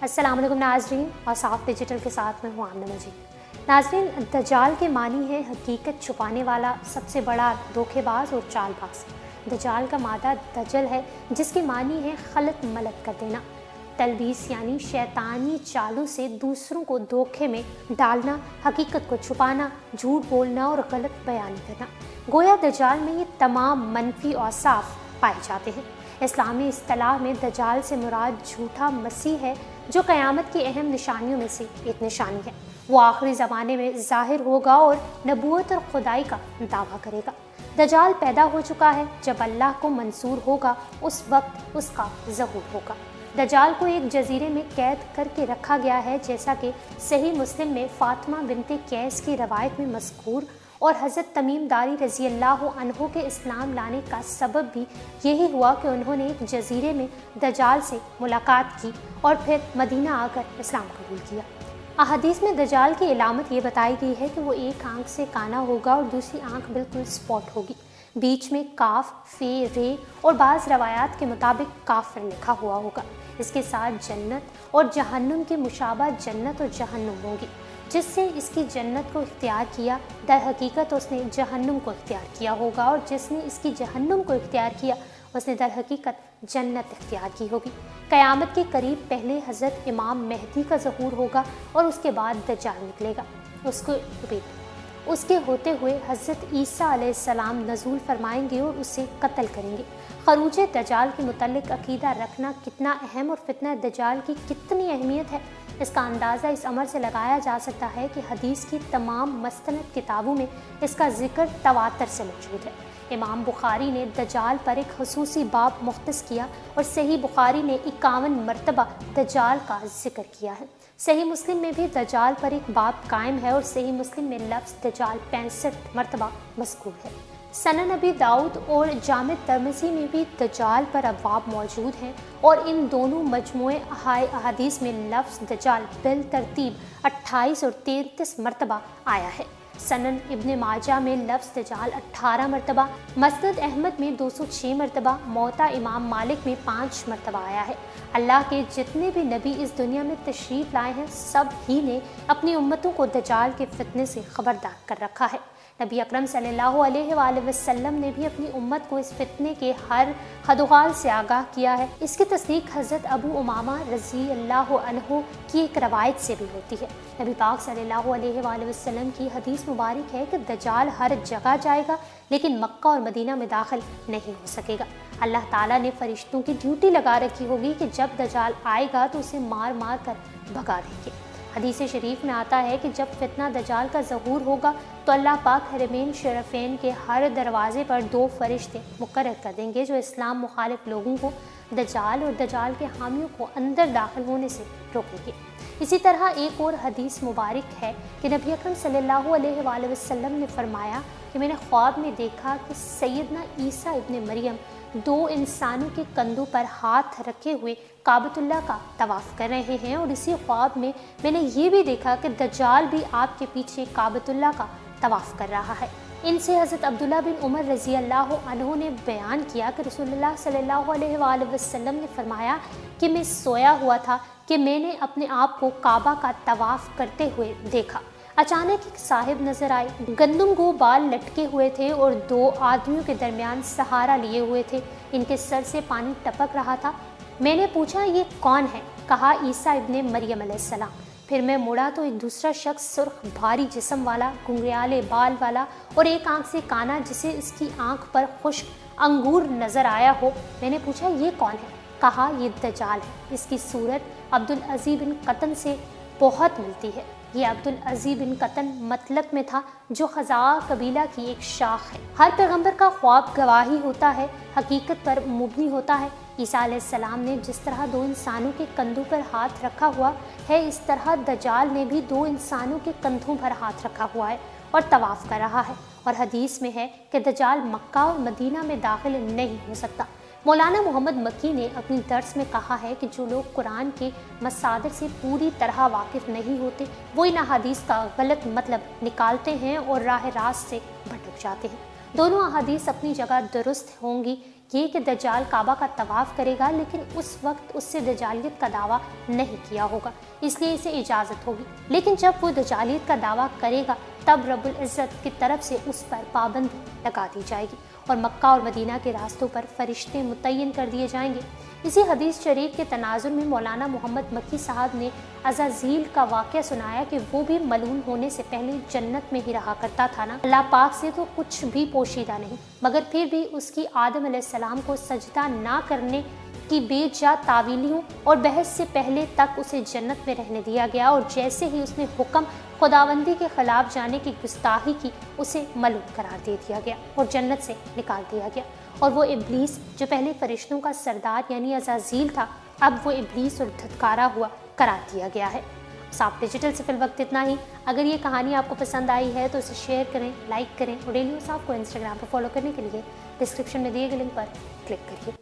अस्सलाम वालेकुम नाज़रीन, और साफ डिजिटल के साथ मैं हूँ आमना मजीद। नाज़रीन, दज्जाल के मानी है हकीकत छुपाने वाला सबसे बड़ा धोखेबाज और चालबाज। दज्जाल का मादा दजल है, जिसकी मानी है खलत मलत कर देना, तलबीस यानी शैतानी चालों से दूसरों को धोखे में डालना, हकीकत को छुपाना, झूठ बोलना और गलत बयान करना। गोया दज्जाल में ये तमाम मनफी औसाफ पाए जाते हैं। इस्लामी इस्तिलाह में दज्जाल से मुराद झूठा मसीह है, जो क़यामत की अहम निशानियों में से एक निशानी है। वो आखिरी ज़माने में ज़ाहिर होगा और नबूवत और खुदाई का दावा करेगा। दज्जाल पैदा हो चुका है, जब अल्लाह को मंसूर होगा उस वक्त उसका ज़हूर होगा। दज्जाल को एक जजीरे में कैद करके रखा गया है, जैसा कि सही मुस्लिम में फ़ातिमा बिनते कैस की रवायत में मज़कूर, और हज़रत तमीम दारी रज़ी अल्लाह अन्हु के इस्लाम लाने का सबब भी यही हुआ कि उन्होंने एक जजीरे में दज्जाल से मुलाकात की और फिर मदीना आकर इस्लाम कबूल किया। अहादीस में दज्जाल की इलामत ये बताई गई है कि वो एक आंख से काना होगा और दूसरी आंख बिल्कुल स्पॉट होगी, बीच में काफ, फे, रे और बाज़ रवायात के मुताबिक काफिर लिखा हुआ होगा। इसके साथ जन्नत और जहन्नुम की मुशाबा जन्नत और जहन्नुम होगी। जिससे इसकी जन्नत को इख्तियार किया, दर हकीकत उसने जहन्नुम को इख्तियार किया होगा, और जिसने इसकी जहन्नुम को इख्तियार किया उसने दर हकीकत जन्नत इख्तियार की होगी। क़यामत के करीब पहले हज़रत इमाम महदी का ज़हूर होगा और उसके बाद दज्जाल निकलेगा। उसके होते हुए हज़रत ईसा अलैहिस्सलाम नज़ूल फरमाएंगे और उसे कत्ल करेंगे। खरूज दज्जाल के मुतल्लिक़ अक़ीदा रखना कितना अहम और फितना दज्जाल की कितनी अहमियत है, इसका अंदाज़ा इस अमर से लगाया जा सकता है कि हदीस की तमाम मस्तनद किताबों में इसका ज़िक्र तवातर से मौजूद है। इमाम बुखारी ने दज्जाल पर एक ख़ुसूसी बाब मुख्तस किया और सही बुखारी ने 51 मरतबा दज्जाल का जिक्र किया है। सही मुस्लिम में भी दज्जाल पर एक बाब कायम है और सही मुस्लिम में लफ्ज़ दज्जाल 65 मरतबा मज़कूर है। सनन नबी दाऊद और जामिद तिर्मिज़ी में भी दज्जाल पर अबवाब मौजूद हैं और इन दोनों मजमूए अहादीस में लफ्ज़ दज्जाल बिल तरतीब 28 और 33 मरतबा आया है। सनन इब्न माजा में लफ्ज़ दज्जाल 18 मरतबा, मस्नद अहमद में 206 मरतबा, मौता इमाम मालिक में 5 मरतबा आया है। अल्लाह के जितने भी नबी इस दुनिया में तशरीफ़ लाए हैं, सब ही ने अपनी उम्मतों को दज्जाल के फितने से ख़बरदार कर रखा है। नबी अकरम सल्लल्लाहु अलैहि वसल्लम ने भी अपनी उम्मत को इस फितने के हर हदोहाल से आगाह किया है। इसकी तस्दीक हज़रत अबू उमामा रज़ी अल्लाह अन्हु की एक रवायत से भी होती है। नबी पाक सल्लल्लाहु अलैहि वसल्लम की हदीस मुबारक है कि दज्जाल हर जगह जाएगा, लेकिन मक्का और मदीना में दाखिल नहीं हो सकेगा। अल्लाह ताला ने फरिश्तों की ड्यूटी लगा रखी होगी कि जब दज्जाल आएगा तो उसे मार मार कर भगा देंगे। हदीस शरीफ में आता है कि जब फितना दज्जाल का ज़हूर होगा तो अल्लाह पाक हरमैन शरफ़ैन के हर दरवाज़े पर 2 फरिश्ते मुकर्रर कर देंगे, जो इस्लाम मुखालिफ लोगों को दज्जाल और दज्जाल के हामियों को अंदर दाखिल होने से रोकेंगे। इसी तरह एक और हदीस मुबारक है कि नबी अकरम सल्लल्लाहु अलैहि वसल्लम ने फरमाया कि मैंने ख्वाब में देखा कि सैयदना ईसा इब्न मरियम 2 इंसानों के कंधों पर हाथ रखे हुए काबतुल्लाह का तवाफ़ कर रहे हैं, और इसी ख्वाब में मैंने ये भी देखा कि दज्जाल भी आपके पीछे काबतुल्लाह का तवाफ़ कर रहा है। इनसे हज़रत अब्दुल्ला बिन उमर रज़ी अल्लाह अन्हु ने बयान किया कि रसूलुल्लाह सल्लल्लाहु अलैहि वसल्लम ने फरमाया कि मैं सोया हुआ था कि मैंने अपने आप को काबा का तवाफ़ करते हुए देखा। अचानक एक साहिब नजर आए, गंदम गो बाल लटके हुए थे और 2 आदमियों के दरमियान सहारा लिए हुए थे। इनके सर से पानी टपक रहा था। मैंने पूछा, ये कौन है? कहा, ईसा इब्ने मरियम अलैहिस्सलाम। फिर मैं मुड़ा तो एक दूसरा शख्स सुर्ख भारी जिस्म वाला, घुंघराले बाल वाला और एक आंख से काना, जिसे इसकी आंख पर खुश्क अंगूर नजर आया हो। मैंने पूछा, ये कौन है? कहा, ये दज्जाल है। इसकी सूरत अब्दुल अज़ीज़ बिन क़तन से बहुत मिलती है। ये अब्दुल अज़ीज़ बिन क़तन मतलब में था, जो ख़ज़ा कबीला की एक शाख है। हर पैगंबर का ख्वाब गवाही होता है, हकीकत पर मुबनी होता है। ईसा अलैहिस्सलाम ने जिस तरह 2 इंसानों के कंधों पर हाथ रखा हुआ है, इस तरह दज्जाल ने भी 2 इंसानों के कंधों पर हाथ रखा हुआ है और तवाफ़ कर रहा है। और हदीस में है कि दज्जाल मक्का और मदीना में दाखिल नहीं हो सकता। मौलाना मोहम्मद मक्की ने अपनी दर्स में कहा है कि जो लोग कुरान के मसादिर से पूरी तरह वाकिफ़ नहीं होते, वो इन अहादीस का गलत मतलब निकालते हैं और राह रास्त से भटक जाते हैं। दोनों अहादीस अपनी जगह दुरुस्त होंगी। ये कि दज्जाल काबा का तवाफ़ करेगा, लेकिन उस वक्त उससे दज्जालियत का दावा नहीं किया होगा, इसलिए इसे इजाज़त होगी। लेकिन जब वो दज्जालियत का दावा करेगा तब रब्बुल इज़्ज़त की तरफ से उस पर पाबंदी लगा दी जाएगी और मक्का और मदीना के रास्तों पर फरिश्ते मुतय्यन कर दिए जाएंगे। इसी हदीस शरीफ के तनाजुर में मौलाना मोहम्मद मक्की साहब ने अज़ाज़ील का वाक़या सुनाया कि वो भी मलून होने से पहले जन्नत में ही रहा करता था ना। अल्लाह पाक से तो कुछ भी पोशीदा नहीं, मगर फिर भी उसकी आदम अलैहिस्सलाम को सजदा ना करने की बेजा तावीलियों और बहस से पहले तक उसे जन्नत में रहने दिया गया, और जैसे ही उसने हुक्म खुदावंदी के खिलाफ जाने की गुस्ताखी की, उसे मलून करार दे दिया गया और जन्नत से निकाल दिया गया। और वो इब्लीस जो पहले फरिश्तों का सरदार यानी अज़ाज़ील था, अब वो इब्लीस और धत्कारा हुआ करार दिया गया है। साफ डिजिटल से फिलवक्त इतना ही। अगर ये कहानी आपको पसंद आई है तो इसे शेयर करें, लाइक करें और डेली साफ को इंस्टाग्राम पर फॉलो करने के लिए डिस्क्रिप्शन में दिए गए लिंक पर क्लिक करिए।